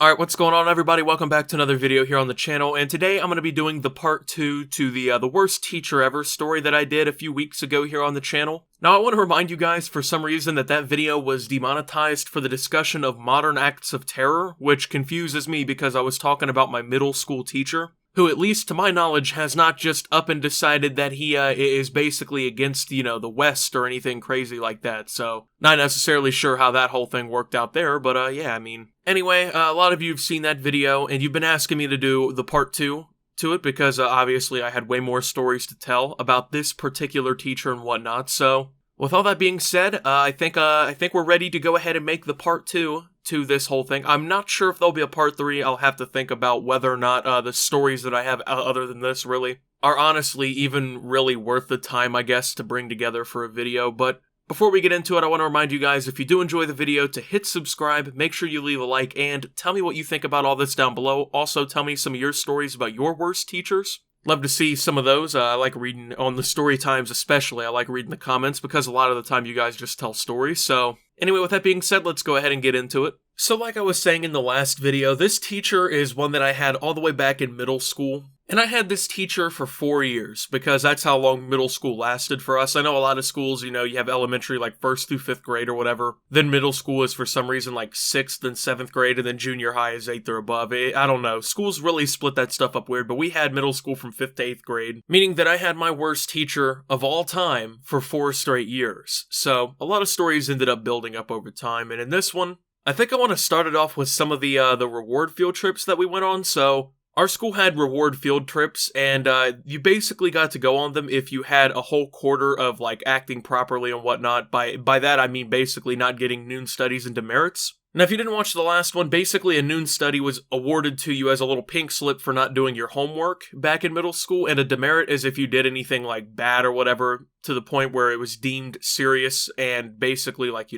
Alright, what's going on everybody? Welcome back to another video here on the channel, and today I'm going to be doing the part 2 to the worst teacher ever story that I did a few weeks ago here on the channel. Now I want to remind you guys for some reason that video was demonetized for the discussion of modern acts of terror, which confuses me because I was talking about my middle school teacher, who at least to my knowledge has not just up and decided that he is basically against, the West or anything crazy like that, so not necessarily sure how that whole thing worked out there, but yeah, I mean. Anyway, a lot of you have seen that video, and you've been asking me to do the part 2 to it because obviously I had way more stories to tell about this particular teacher and whatnot, so with all that being said, I think we're ready to go ahead and make the part 2 to this whole thing. I'm not sure if there'll be a part 3. I'll have to think about whether or not the stories that I have other than this really are honestly even really worth the time, I guess, to bring together for a video. But before we get into it, I want to remind you guys, if you do enjoy the video, to hit subscribe, make sure you leave a like, and tell me what you think about all this down below. Also, tell me some of your stories about your worst teachers. Love to see some of those. I like reading on the story times especially. I like reading the comments because a lot of the time you guys just tell stories. So anyway, with that being said, let's go ahead and get into it. So like I was saying in the last video, this teacher is one that I had all the way back in middle school. And I had this teacher for 4 years, because that's how long middle school lasted for us. I know a lot of schools, you have elementary like 1st through 5th grade or whatever. Then middle school is for some reason like 6th and 7th grade, and then junior high is 8th or above. I don't know. Schools really split that stuff up weird, but we had middle school from 5th to 8th grade, meaning that I had my worst teacher of all time for 4 straight years. So a lot of stories ended up building up over time, and in this one, I think I want to start it off with some of the reward field trips that we went on. So our school had reward field trips, and you basically got to go on them if you had a whole quarter of, like, acting properly and whatnot. By that, I mean basically not getting noon studies and demerits. Now, if you didn't watch the last one, basically a noon study was awarded to you as a little pink slip for not doing your homework back in middle school, and a demerit is if you did anything, like, bad or whatever, to the point where it was deemed serious, and basically, like,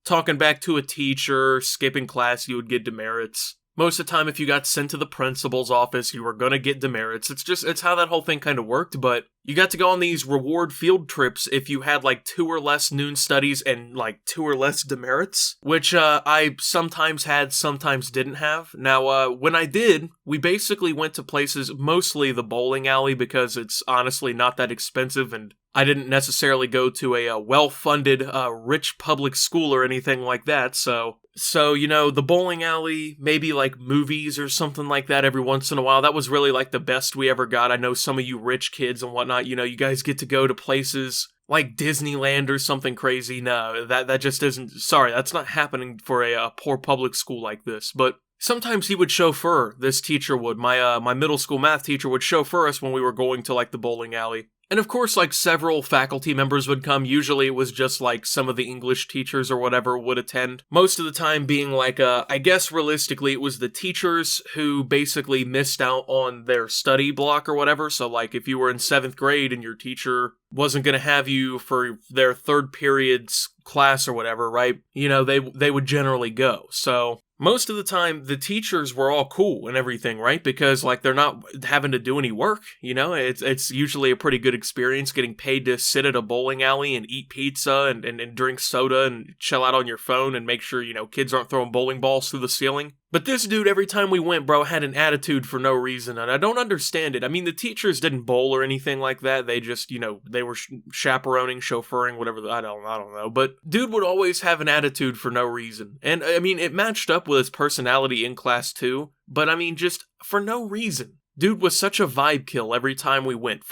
talking back to a teacher, skipping class, you would get demerits. Most of the time, if you got sent to the principal's office, you were gonna get demerits. It's how that whole thing kind of worked, but you got to go on these reward field trips if you had, like, 2 or less noon studies and, like, 2 or less demerits, which, I sometimes had, sometimes didn't have. Now, when I did, we basically went to places, mostly the bowling alley, because it's honestly not that expensive, and I didn't necessarily go to a well-funded, rich public school or anything like that, so, the bowling alley, maybe like movies or something like that every once in a while, that was really like the best we ever got. I know some of you rich kids and whatnot, you guys get to go to places like Disneyland or something crazy. No, that just isn't, sorry, that's not happening for a poor public school like this, but sometimes he would chauffeur, this teacher would, my middle school math teacher would chauffeur us when we were going to like the bowling alley. And of course, like, several faculty members would come. Usually it was just, like, some of the English teachers or whatever would attend. Most of the time being, like, I guess realistically it was the teachers who basically missed out on their study block or whatever. So, like, if you were in 7th grade and your teacher wasn't going to have you for their 3rd period's class or whatever, right? They would generally go. So most of the time, the teachers were all cool and everything, right? Because, like, they're not having to do any work, It's usually a pretty good experience getting paid to sit at a bowling alley and eat pizza and drink soda and chill out on your phone and make sure, kids aren't throwing bowling balls through the ceiling. But this dude, every time we went, bro, had an attitude for no reason, and I don't understand it. I mean, the teachers didn't bowl or anything like that. They just, they were chaperoning, chauffeuring, whatever, I don't know. But dude would always have an attitude for no reason. And, I mean, it matched up with his personality in class too, but I mean, just for no reason. Dude was such a vibe kill every time we went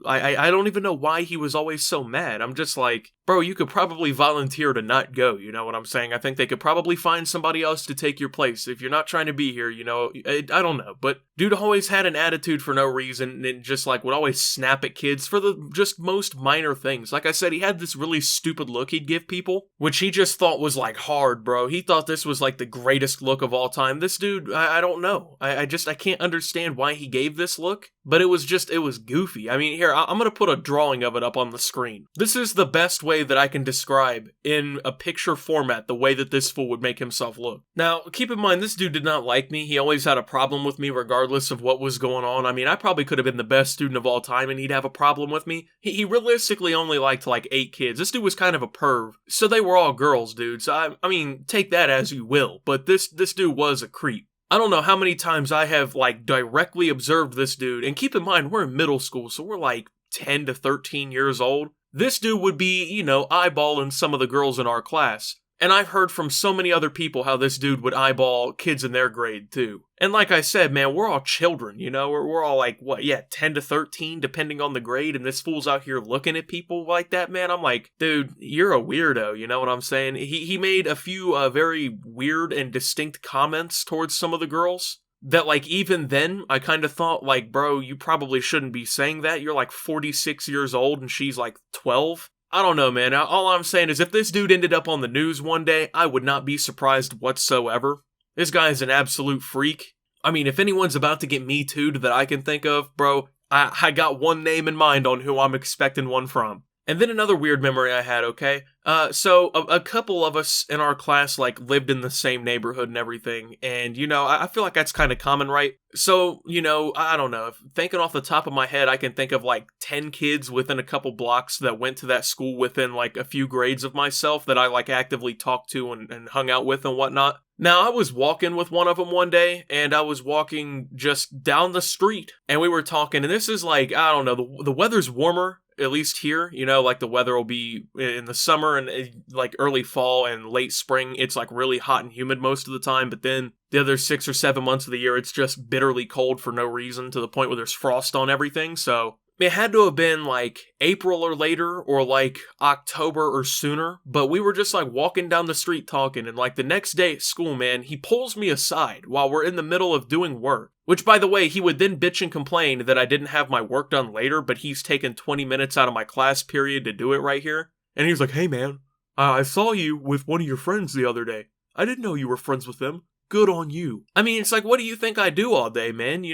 I don't even know why he was always so mad. I'm just like, bro, you could probably volunteer to not go, you know what I'm saying? I think they could probably find somebody else to take your place. If you're not trying to be here, I don't know. But dude always had an attitude for no reason and just, like, would always snap at kids for the just most minor things. Like I said, he had this really stupid look he'd give people, which he just thought was, like, hard, bro. He thought this was, like, the greatest look of all time. This dude, I don't know. I can't understand why he gave this look, but it was goofy. I mean, here, I'm gonna put a drawing of it up on the screen. This is the best way that I can describe in a picture format the way that this fool would make himself look. Now, keep in mind, this dude did not like me. He always had a problem with me regardless of what was going on. I mean, I probably could have been the best student of all time and he'd have a problem with me. He realistically only liked like 8 kids. This dude was kind of a perv, so they were all girls, dude. So I mean, take that as you will, but this dude was a creep. I don't know how many times I have, like, directly observed this dude, and keep in mind, we're in middle school, so we're like 10 to 13 years old. This dude would be, eyeballing some of the girls in our class. And I've heard from so many other people how this dude would eyeball kids in their grade, too. And like I said, man, we're all children, We're all like, 10 to 13, depending on the grade, and this fool's out here looking at people like that, man. I'm like, dude, you're a weirdo, you know what I'm saying? He made a few very weird and distinct comments towards some of the girls. That, like, even then, I kind of thought, like, bro, you probably shouldn't be saying that. You're, like, 46 years old and she's, like, 12. I don't know, man. All I'm saying is if this dude ended up on the news one day, I would not be surprised whatsoever. This guy is an absolute freak. I mean, if anyone's about to get Me Too'd that I can think of, bro, I got one name in mind on who I'm expecting one from. And then another weird memory I had, okay? So a couple of us in our class, like, lived in the same neighborhood and everything, and, I feel like that's kind of common, right? So, I don't know, thinking off the top of my head, I can think of, like, 10 kids within a couple blocks that went to that school within, like, a few grades of myself that I, like, actively talked to and hung out with and whatnot. Now, I was walking with one of them one day, and I was walking just down the street, and we were talking, and this is, like, I don't know, the weather's warmer, at least here, like the weather will be in the summer and like early fall and late spring. It's like really hot and humid most of the time, but then the other 6 or 7 months of the year, it's just bitterly cold for no reason to the point where there's frost on everything. So it had to have been like April or later or like October or sooner, but we were just like walking down the street talking, and like the next day at school, man, he pulls me aside while we're in the middle of doing work. Which, by the way, he would then bitch and complain that I didn't have my work done later, but he's taken 20 minutes out of my class period to do it right here. And he was like, hey man, I saw you with one of your friends the other day. I didn't know you were friends with them. Good on you. I mean, it's like, what do you think I do all day, man,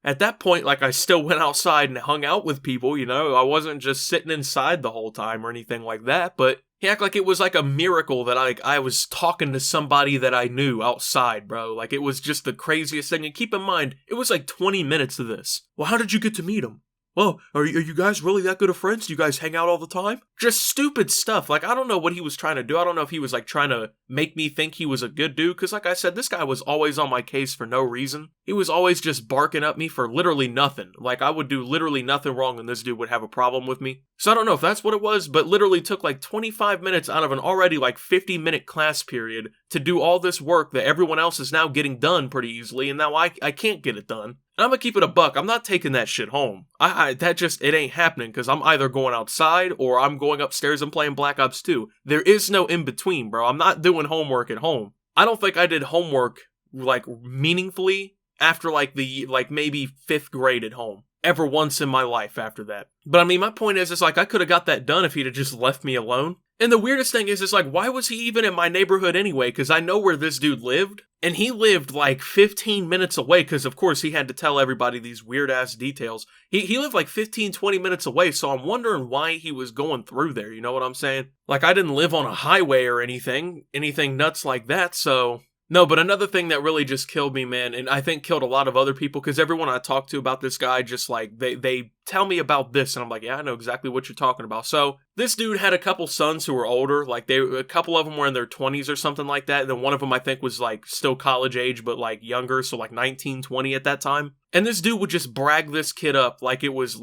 At that point, like, I still went outside and hung out with people, I wasn't just sitting inside the whole time or anything like that, but he acted like it was like a miracle that I was talking to somebody that I knew outside, bro. Like, it was just the craziest thing. And keep in mind, it was like 20 minutes of this. Well, how did you get to meet him? Well, are you guys really that good of friends? Do you guys hang out all the time? Just stupid stuff. Like, I don't know what he was trying to do. I don't know if he was, like, trying to make me think he was a good dude. Because, like I said, this guy was always on my case for no reason. He was always just barking at me for literally nothing. Like, I would do literally nothing wrong and this dude would have a problem with me. So I don't know if that's what it was, but literally took, like, 25 minutes out of an already, like, 50-minute class period to do all this work that everyone else is now getting done pretty easily. And now I can't get it done. And I'm gonna keep it a buck. I'm not taking that shit home. It ain't happening, because I'm either going outside or I'm going upstairs and playing Black Ops 2. There is no in between, bro. I'm not doing homework at home. I don't think I did homework, like, meaningfully after, like, maybe 5th grade at home. Ever once in my life after that. But I mean, my point is, it's like, I could have got that done if he'd have just left me alone. And the weirdest thing is, it's like, why was he even in my neighborhood anyway? Because I know where this dude lived. And he lived like 15 minutes away, because of course he had to tell everybody these weird-ass details. He lived like 15, 20 minutes away, so I'm wondering why he was going through there, you know what I'm saying? Like, I didn't live on a highway or anything nuts like that, so... No, but another thing that really just killed me, man, and I think killed a lot of other people, because everyone I talked to about this guy just, like, they tell me about this, and I'm like, yeah, I know exactly what you're talking about. So, this dude had a couple sons who were older, like, a couple of them were in their 20s or something like that, and then one of them, I think, was, like, still college age, but, like, younger, so, like, 19, 20 at that time. And this dude would just brag this kid up like it was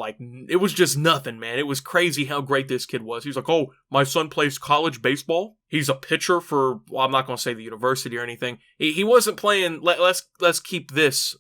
just nothing, man. It was crazy how great this kid was. He was like, oh, my son plays college baseball. He's a pitcher for, well, I'm not going to say the university or anything. He wasn't playing, let's keep this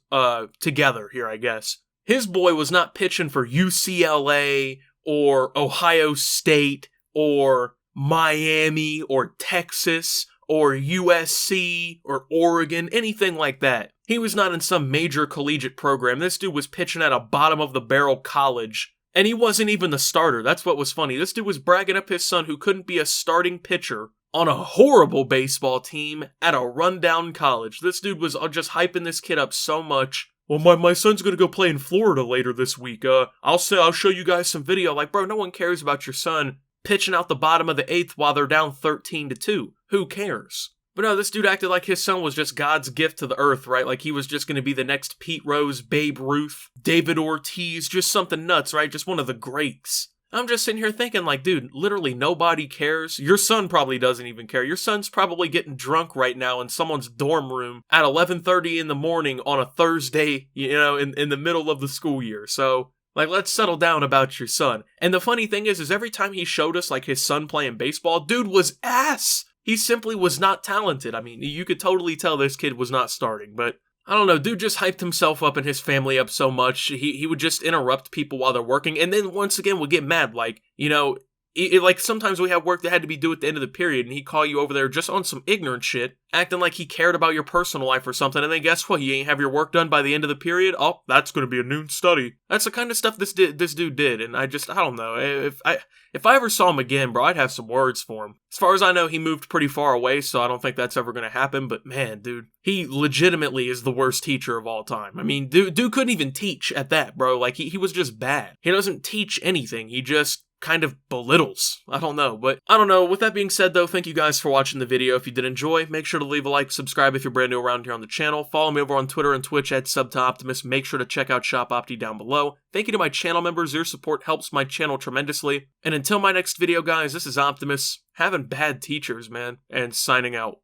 together here, I guess. His boy was not pitching for UCLA or Ohio State or Miami or Texas or USC or Oregon, anything like that. He was not in some major collegiate program. This dude was pitching at a bottom-of-the-barrel college, and he wasn't even the starter. That's what was funny. This dude was bragging up his son who couldn't be a starting pitcher on a horrible baseball team at a rundown college. This dude was just hyping this kid up so much. Well, my son's gonna go play in Florida later this week. I'll show you guys some video. Like, bro, no one cares about your son pitching out the bottom of the 8th while they're down 13-2. Who cares? But no, this dude acted like his son was just God's gift to the earth, right? Like he was just going to be the next Pete Rose, Babe Ruth, David Ortiz, just something nuts, right? Just one of the greats. I'm just sitting here thinking, like, dude, literally nobody cares. Your son probably doesn't even care. Your son's probably getting drunk right now in someone's dorm room at 11:30 in the morning on a Thursday, in the middle of the school year. So, like, let's settle down about your son. And the funny thing is every time he showed us, like, his son playing baseball, dude was ass. He simply was not talented. I mean, you could totally tell this kid was not starting, but I don't know, dude just hyped himself up and his family up so much. He would just interrupt people while they're working, and then once again would get mad, like, like sometimes we have work that had to be due at the end of the period, and he'd call you over there just on some ignorant shit, acting like he cared about your personal life or something, and then guess what? You ain't have your work done by the end of the period? Oh, that's gonna be a noon study. That's the kind of stuff this dude did, and I don't know. If I ever saw him again, bro, I'd have some words for him. As far as I know, he moved pretty far away, so I don't think that's ever gonna happen, but man, dude, he legitimately is the worst teacher of all time. I mean, dude couldn't even teach at that, bro. Like, he was just bad. He doesn't teach anything. He just kind of belittles. I don't know. With that being said, though, thank you guys for watching the video. If you did enjoy, make sure to leave a like, subscribe if you're brand new around here on the channel, follow me over on Twitter and Twitch at SubToOptimus. Make sure to check out Shop Opti down below. Thank you to my channel members. Your support helps my channel tremendously. And until my next video, guys, this is Optimus, having bad teachers, man, and signing out.